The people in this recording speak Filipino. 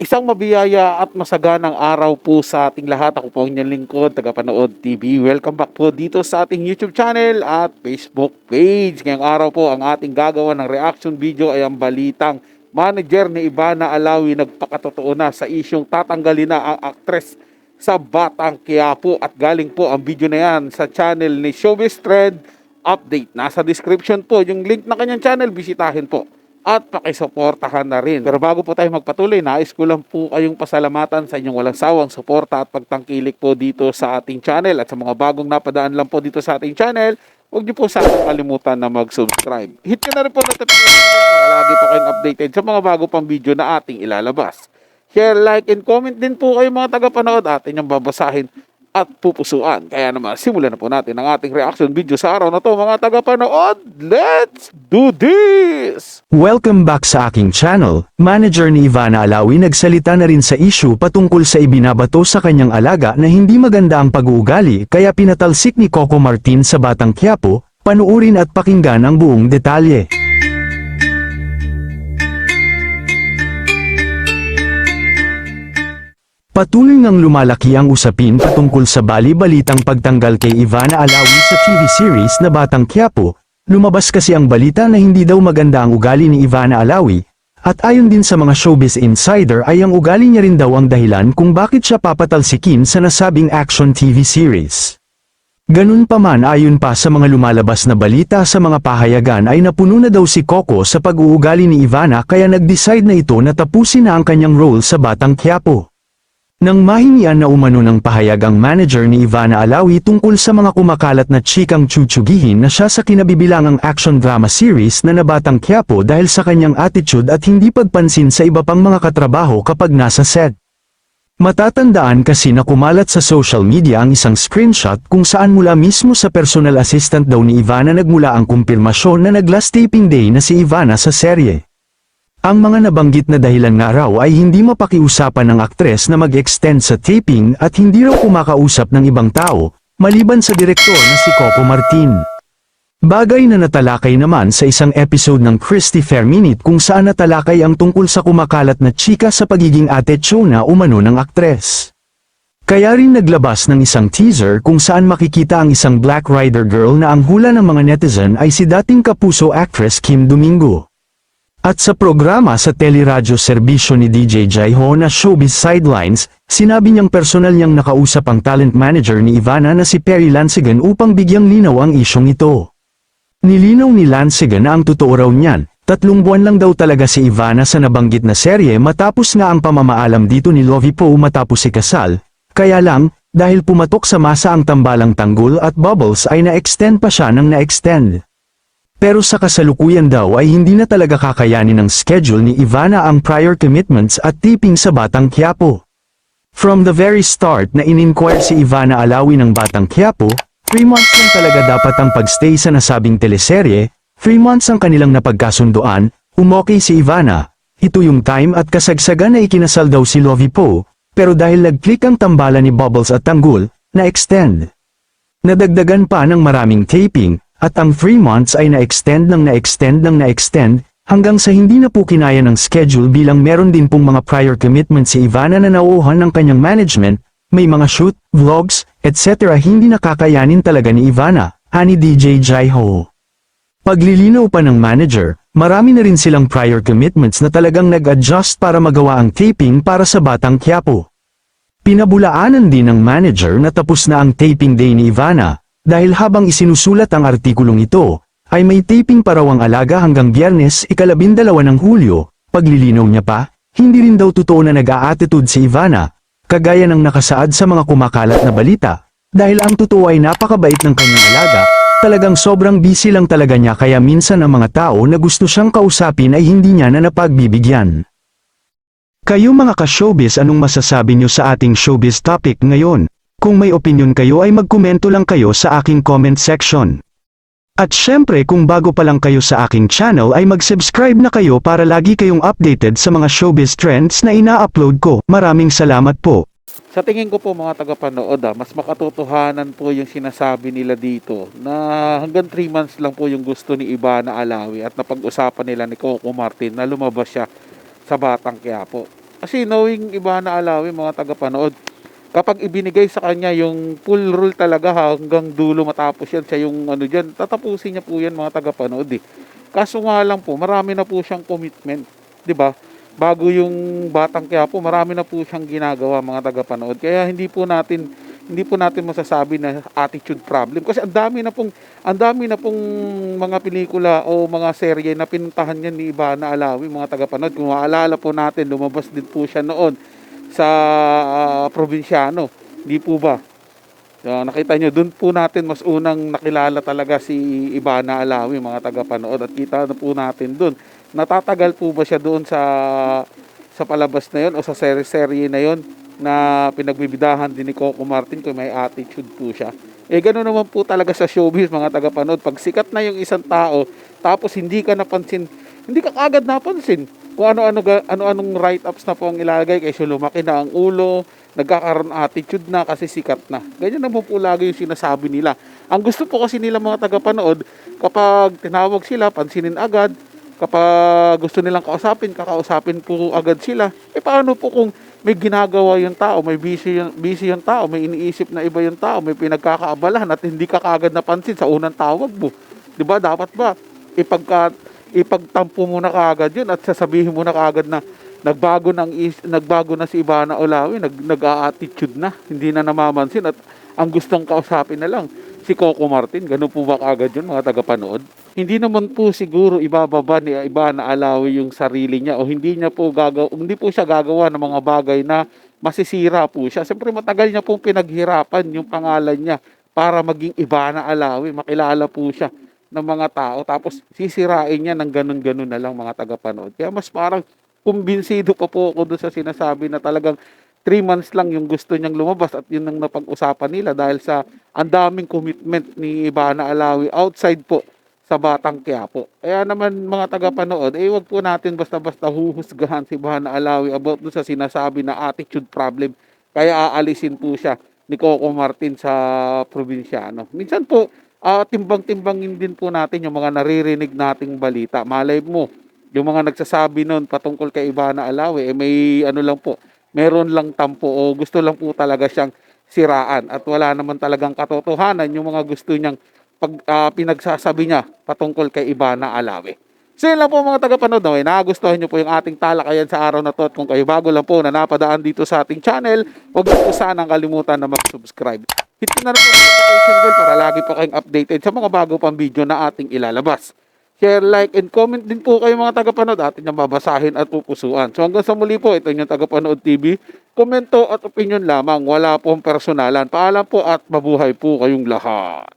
Isang mabiyaya at masaganang araw po sa ating lahat. Ako po ang inyong lingkod, Tagapanood TV. Welcome back po dito sa ating YouTube channel at Facebook page. Ngayong araw po ang ating gagawa ng reaction video ay ang balitang manager ni Ivana Alawi nagpakatotoo na sa isyong tatanggalin na ang aktres sa Batang Quiapo. At galing po ang video na yan sa channel ni Showbiz Trend Update. Nasa description po yung link na kanyang channel, bisitahin po at pakisuportahan na rin. Pero bago po tayo magpatuloy, nais ko lang po kayong pasalamatan sa inyong walang sawang suporta at pagtangkilik po dito sa ating channel. At sa mga bagong napadaan lang po dito sa ating channel, huwag niyo po sana kalimutan na mag-subscribe. Hit nyo na rin po notification para lagi po kayong updated sa mga bago pang video na ating ilalabas. Share, like, and comment din po kayo mga tagapanood. Atin yung babasahin at pupusuan. Kaya naman, simulan na po natin ang ating reaction video sa araw na to mga tagapanood. Let's do this! Welcome back sa aking channel. Manager ni Ivana Alawi nagsalita na rin sa issue patungkol sa ibinabato sa kanyang alaga na hindi maganda ang pag-uugali kaya pinatalsik ni Coco Martin sa Batang Quiapo. Panuurin at pakinggan ang buong detalye. Patuloy ngang lumalaki ang usapin patungkol sa bali-balitang pagtanggal kay Ivana Alawi sa TV series na Batang Quiapo. Lumabas kasi ang balita na hindi daw maganda ang ugali ni Ivana Alawi, at ayon din sa mga showbiz insider ay ang ugali niya rin daw ang dahilan kung bakit siya papatalsikin sa nasabing action TV series. Ganun pa man, ayon pa sa mga lumalabas na balita sa mga pahayagan ay napuno na daw si Coco sa pag-uugali ni Ivana kaya nag-decide na ito na tapusin na ang kanyang role sa Batang Quiapo. Nang mahingian na umano ng pahayag ang manager ni Ivana Alawi tungkol sa mga kumakalat na chikang tsutsughihin na siya sa kinabibilangang action drama series na Batang Quiapo dahil sa kanyang attitude at hindi pagpansin sa iba pang mga katrabaho kapag nasa set. Matatandaan kasi na kumalat sa social media ang isang screenshot kung saan mula mismo sa personal assistant daw ni Ivana nagmula ang kumpirmasyon na nag-last taping day na si Ivana sa serye. Ang mga nabanggit na dahilan nga raw ay hindi mapakiusapan ng aktres na mag-extend sa taping at hindi raw kumakausap ng ibang tao, maliban sa direktor na si Coco Martin. Bagay na natalakay naman sa isang episode ng Christy Fair Minute kung saan natalakay ang tungkol sa kumakalat na chika sa pagiging ate na umano ng aktres. Kaya rin naglabas ng isang teaser kung saan makikita ang isang Black Rider girl na ang hula ng mga netizen ay si dating kapuso actress Kim Domingo. At sa programa sa teleradyo serbisyo ni DJ Jaiho na Showbiz Sidelines, sinabi niyang personal niyang nakausap ang talent manager ni Ivana na si Perry Lansigan upang bigyang linaw ang isyong ito. Nilinaw ni Lansigan na ang totoo raw niyan, 3 buwan lang daw talaga si Ivana sa nabanggit na serye matapos nga ang pamamaalam dito ni Lovie Poe matapos ikasal, kaya lang, dahil pumatok sa masa ang tambalang Tanggol at Bubbles ay na-extend pa siya ng na-extend. Pero sa kasalukuyan daw ay hindi na talaga kakayanin ng schedule ni Ivana ang prior commitments at taping sa Batang Quiapo. From the very start na in-inquire si Ivana Alawi ng Batang Quiapo, 3 months lang talaga dapat ang pagstay sa nasabing teleserye, 3 months ang kanilang napagkasunduan, umokey si Ivana. Ito yung time at kasagsagan na ikinasal daw si Lovie Poe, pero dahil nag-click ang tambalan ni Bubbles at Tanggol, na-extend. Nadagdagan pa ng maraming taping, at ang 3 months ay na-extend ng na-extend ng na-extend, hanggang sa hindi na po kinaya ng schedule bilang meron din pong mga prior commitments si Ivana na nauuhan ng kanyang management, may mga shoot, vlogs, etc. hindi nakakayanin talaga ni Ivana, ani DJ Jaiho. Paglilinaw pa ng manager, marami na rin silang prior commitments na talagang nag-adjust para magawa ang taping para sa Batang Quiapo. Pinabulaanan din ng manager na tapos na ang taping day ni Ivana, dahil habang isinusulat ang artikulong ito, ay may taping pa raw ang alaga hanggang Biyernes 12 ng Hulyo, paglilinaw niya pa, hindi rin daw totoo na nag-a-attitude si Ivana, kagaya ng nakasaad sa mga kumakalat na balita, dahil ang totoo ay napakabait ng kanyang alaga, talagang sobrang busy lang talaga niya kaya minsan ang mga tao na gusto siyang kausapin ay hindi niya na napagbibigyan. Kayo mga ka-showbiz, anong masasabi niyo sa ating showbiz topic ngayon? Kung may opinion kayo ay magkomento lang kayo sa aking comment section. At syempre kung bago pa lang kayo sa aking channel ay mag-subscribe na kayo para lagi kayong updated sa mga showbiz trends na ina-upload ko. Maraming salamat po. Sa tingin ko po mga tagapanood, mas makatotohanan po yung sinasabi nila dito na hanggang 3 months lang po yung gusto ni Ivana Alawi at napag-usapan nila ni Coco Martin na lumabas siya sa Batang Quiapo. Kasi knowing Ivana Alawi, mga tagapanood, kapag ibinigay sa kanya yung full rule talaga hanggang dulo matapos yan, siya yung ano dyan, tatapusin niya po yan, mga tagapanood eh. Kaso nga lang po, marami na po siyang commitment, 'di ba? Bago yung Batang Quiapo, marami na po siyang ginagawa, mga tagapanood. Kaya hindi po natin masasabi na attitude problem kasi ang dami na pong mga pelikula o mga serye na pinuntahan niya ni Ivana Alawi, mga tagapanood. Kung maalala po natin, lumabas din po siya noon sa Probinsyano, di po ba? Nakita nyo, doon po natin mas unang nakilala talaga si Ivana Alawi, mga tagapanood, at kita na po natin doon. Natatagal po ba siya doon sa palabas na yon o sa serye na yon na pinagbibidahan din ni Coco Martin kung may attitude po siya? Gano'n naman po talaga sa showbiz, mga tagapanood. Pag sikat na yung isang tao, tapos hindi ka napansin, hindi ka kagad napansin kung ano-anong write-ups na po ang ilalagay kasi lumaki na ang ulo, nagkakaroon attitude na kasi sikat na. Ganyan naman po lagi yung sinasabi nila. Ang gusto po kasi nila, mga tagapanood, kapag tinawag sila, pansinin agad. Kapag gusto nilang kakausapin po agad sila. Paano po kung may ginagawa yung tao, may busy yung tao, may iniisip na iba yung tao, may pinagkakaabalahan at hindi ka kaagad napansin sa unang tawag mo. 'Di ba? Dapat ba ipagtampo mo na kaagad yun at sasabihin mo na kaagad na nagbago na si Ivana Alawi, nag-a-attitude na, hindi na namamansin at ang gustong kausapin na lang si Coco Martin. Ganun po ba kaagad yun, mga tagapanood? Hindi naman po siguro ibababa ni Ivana Alawi yung sarili niya o hindi po siya gagawa ng mga bagay na masisira po siya. Siyempre matagal niya pong pinaghirapan yung pangalan niya para maging Ivana Alawi, makilala po siya ng mga tao, tapos sisirain niya ng ganun-ganun na lang, mga tagapanood. Kaya mas parang kumbinsido pa po ako doon sa sinasabi na talagang 3 months lang yung gusto niyang lumabas at yun ang napag-usapan nila dahil sa ang daming commitment ni Ivana Alawi outside po sa Batang Quiapo. Kaya naman, mga tagapanood, wag po natin basta-basta huhusgahan si Ivana Alawi about doon sa sinasabi na attitude problem. Kaya aalisin po siya ni Coco Martin sa probinsyano. Minsan po, timbang-timbangin din po natin yung mga naririnig nating balita. Malay mo, yung mga nagsasabi nun patungkol kay Ivana Alawi, may ano lang po, meron lang tampo o gusto lang po talaga siyang siraan at wala naman talagang katotohanan yung mga gusto niyang pinagsasabi niya patungkol kay Ivana Alawi. So yun lang po, mga tagapanood, nagustuhan niyo po yung ating talakayan sa araw na to at kung kayo bago lang po na napadaan dito sa ating channel, huwag niyo po sanang kalimutan na mag-subscribe. Hit na rin po yung notification bell para lagi po kayong updated sa mga bago pang video na ating ilalabas. Share, like, and comment din po kayo, mga tagapanood. Atin niyang babasahin at pupusuan. So hanggang sa muli po, ito yung Tagapanood TV. Komento at opinion lamang. Wala pong personalan. Paalam po at mabuhay po kayong lahat.